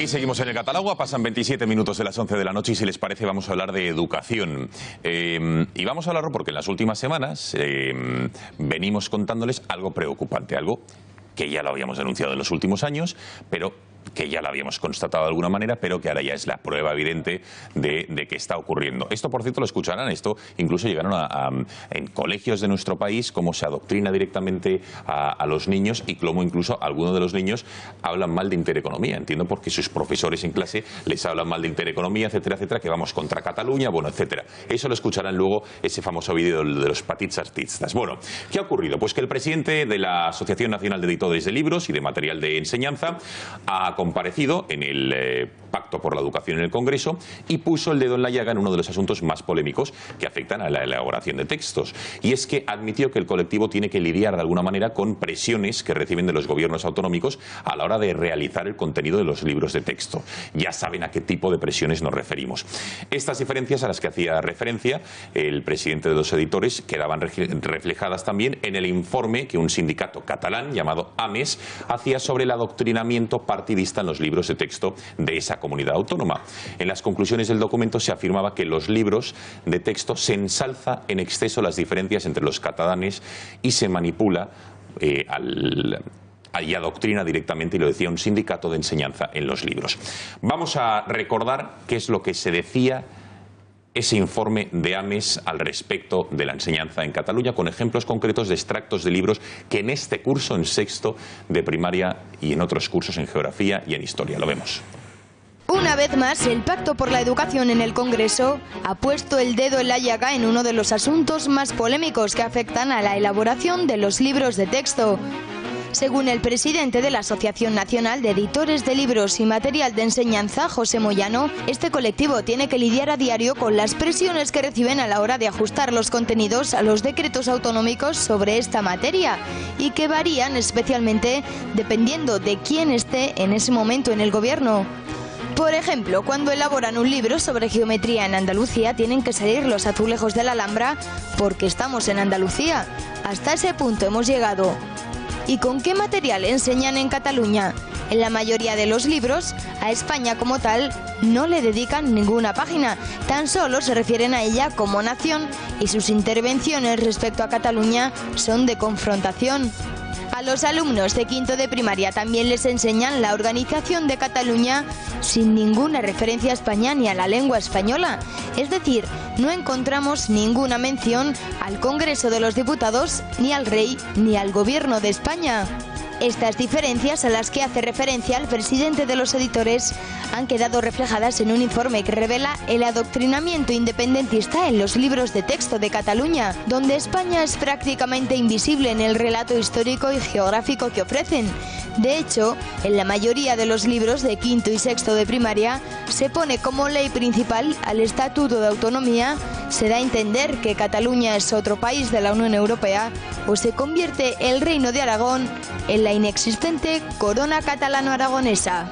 Y seguimos en el Catalagua, pasan 27 minutos de las 11 de la noche y si les parece vamos a hablar de educación. Y vamos a hablarlo porque en las últimas semanas venimos contándoles algo preocupante, algo que ya lo habíamos denunciado en los últimos años, pero que ya lo habíamos constatado de alguna manera, pero que ahora ya es la prueba evidente de que está ocurriendo. Esto, por cierto, lo escucharán, esto incluso llegaron en colegios de nuestro país, cómo se adoctrina directamente a los niños y cómo incluso algunos de los niños hablan mal de intereconomía. Entiendo porque sus profesores en clase les hablan mal de intereconomía, etcétera, etcétera, que vamos contra Cataluña, bueno, etcétera. Eso lo escucharán luego, ese famoso vídeo de los petits artistas. Bueno, ¿qué ha ocurrido? Pues que el presidente de la Asociación Nacional de Editores de Libros y de Material de Enseñanza ha comparecido en el Pacto por la Educación en el Congreso y puso el dedo en la llaga en uno de los asuntos más polémicos que afectan a la elaboración de textos. Y es que admitió que el colectivo tiene que lidiar de alguna manera con presiones que reciben de los gobiernos autonómicos a la hora de realizar el contenido de los libros de texto. Ya saben a qué tipo de presiones nos referimos. Estas diferencias a las que hacía referencia el presidente de los editores quedaban reflejadas también en el informe que un sindicato catalán llamado AMES hacía sobre el adoctrinamiento partidista en los libros de texto de esa comunidad autónoma. En las conclusiones del documento se afirmaba que los libros de texto se ensalza en exceso las diferencias entre los catalanes y se manipula y adoctrina directamente, y lo decía un sindicato de enseñanza en los libros. Vamos a recordar qué es lo que se decía ese informe de AMES al respecto de la enseñanza en Cataluña, con ejemplos concretos de extractos de libros que en este curso, en sexto de primaria y en otros cursos en geografía y en historia. Lo vemos. Una vez más, el Pacto por la Educación en el Congreso ha puesto el dedo en la llaga en uno de los asuntos más polémicos que afectan a la elaboración de los libros de texto. Según el presidente de la Asociación Nacional de Editores de Libros y Material de Enseñanza, José Moyano, este colectivo tiene que lidiar a diario con las presiones que reciben a la hora de ajustar los contenidos a los decretos autonómicos sobre esta materia y que varían especialmente dependiendo de quién esté en ese momento en el gobierno. Por ejemplo, cuando elaboran un libro sobre geometría en Andalucía tienen que salir los azulejos de la Alhambra porque estamos en Andalucía. Hasta ese punto hemos llegado. ¿Y con qué material enseñan en Cataluña? En la mayoría de los libros, a España como tal no le dedican ninguna página, tan solo se refieren a ella como nación y sus intervenciones respecto a Cataluña son de confrontación. A los alumnos de quinto de primaria también les enseñan la organización de Cataluña sin ninguna referencia a España ni a la lengua española. Es decir, no encontramos ninguna mención al Congreso de los Diputados, ni al Rey, ni al Gobierno de España. Estas diferencias a las que hace referencia el presidente de los editores han quedado reflejadas en un informe que revela el adoctrinamiento independentista en los libros de texto de Cataluña, donde España es prácticamente invisible en el relato histórico y geográfico que ofrecen. De hecho, en la mayoría de los libros de quinto y sexto de primaria se pone como ley principal al Estatuto de Autonomía, se da a entender que Cataluña es otro país de la Unión Europea o se convierte el Reino de Aragón en la inexistente corona catalano-aragonesa.